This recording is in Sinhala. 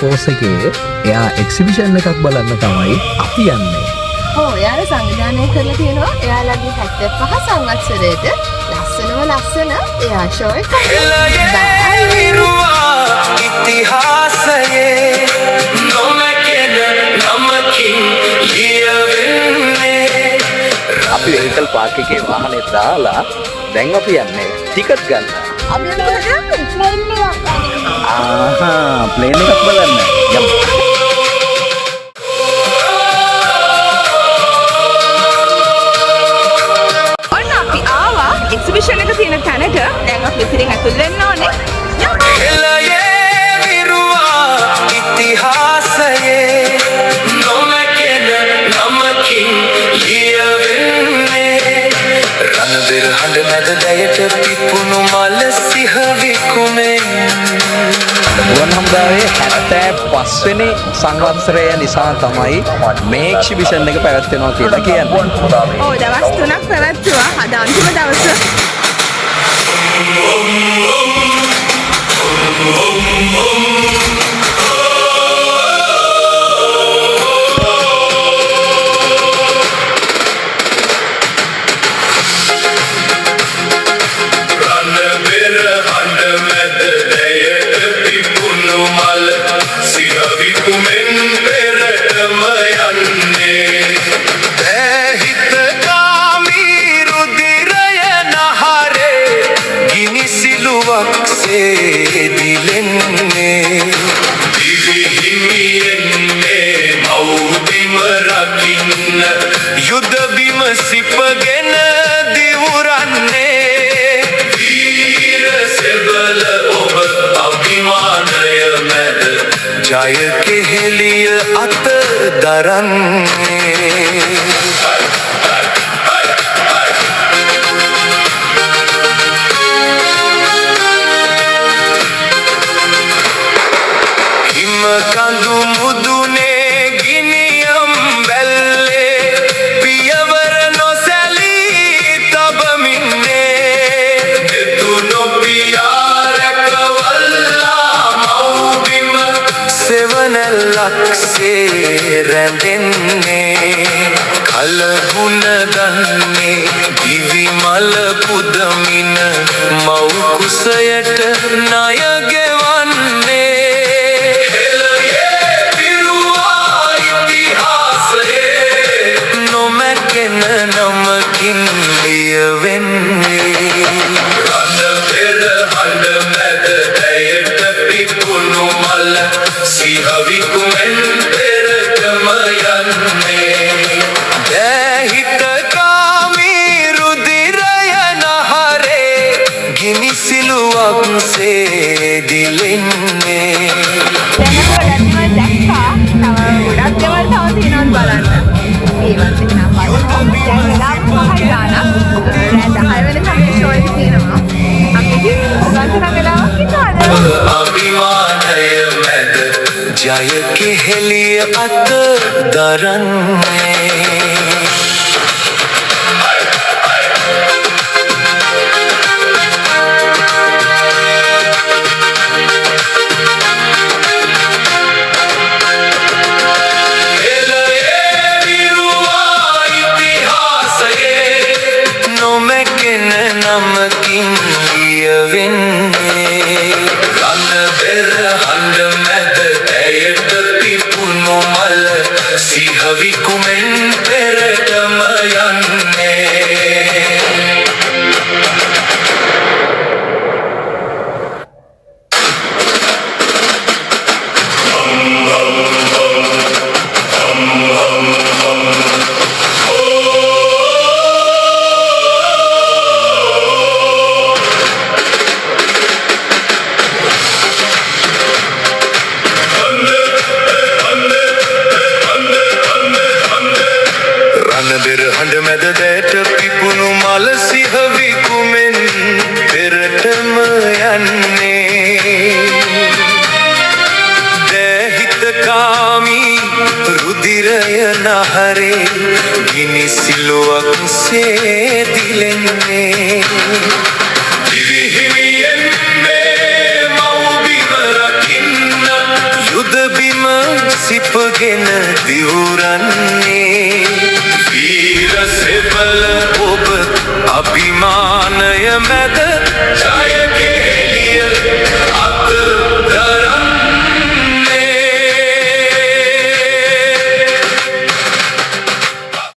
ෆෝස් එකේ එයා එක්සිබිෂන් එකක් බලන්න තමයි අපි යන්නේ. ඔව් එයාලා සංවිධානය කරලා තියෙනවා එයාලගේ 75 සංවත්සරයට ලස්සන එයා ෂෝ එකක්. ඉතිහාසයේ නොමැකෙන නමකින් ලියවෙන්නේ. අපි වෙහිකල් පාක් එකේ වාහනේ දාලා දැන් අපි යන්නේ ටිකට් ගන්න. අපි යන්නේ ප්ලේන් එකක් බලන්න. යමු. ඔන්න අපි ආවා එක්සිබිෂන් එක තියෙන තැනට. දැන් අපි ඉතින් ඇතුල් වෙන්න ඕනේ. ඉතිහාසයේ නොමැකෙන නමකින් ලියවෙන්නේ. රණබෙර හඬ මැද දැයට පිපුණු මල සිහ විකුමෙන්. ගුවන් හමුදාවේ 75 වෙනි සංවත්සරය නිසා තමයි මේ එක්සිබිෂන් එක පැවැත්වෙනවා කියලා කියන්නේ. ඔව් දවස් 3ක් පැවැත්තුවා. අද අන්තිම දවස. යුද බිම සිපගෙන දිවුරන්නේ. වීර සෙබල ඔබ අභිමානය මැද ජය කෙහෙලිය අත දරන්නේ. හිම කඳු මුදුනේ ගිනියම් බැල්ලේ පියවර නොසැලී තබමින්නේ. දෙතුණු පියා රැකවල්ලා මව්බිම සෙවණැල්ලක්සේ රැඳෙන්නේ. කලගුණ දන්නේ දිවි මල පුදමින මව් කුසයට ණය ගෙවන්නේ. නමකින් ලියවෙන්නේ. රණබෙර හඬ මැද දැයට පිපුණු මල සිහ විකුමෙන් පෙරටම යන්නේ. දැහිතකාමී රුධිරය නහරේ ගිනි සිලුවක්සේ දිලෙන්නේ. දැන් අපි දැක්කා. තව ගොඩක් දේවල් තව තියෙනවා බලන්න. ඒවත් එක්ක නම් බලමු. දැන් වෙලාව 5යි ගානක්. රෑ 10 වෙනකම් මේ ෂෝ එක තියෙනවා. අපි ගන්තර වෙලාවක් ඉන්නවද? අභිමානය මැද ජය කෙහෙලිය අත දරන්නේ. නමකින් ලියවෙන්නේ. රණබෙර හඬ මැද දැයට පිපුණු මල සිහ විකුමෙන් පෙරටම යන්නේ. රණබෙර හඬ මැද දැයට පිපුණු මල සිහ විකුමෙන් පෙරටම යන්නේ. දැහිතකාමී රුධිරය නහරේ ගිනි සිලුවක්සේ දිලෙන්නේ. දිවි හිමියෙන් මේ මව් බිම රකින්න යුද සිපගෙන දිවුරන්නේ වීර සෙබල ඔබ අභිමානය මැද ජය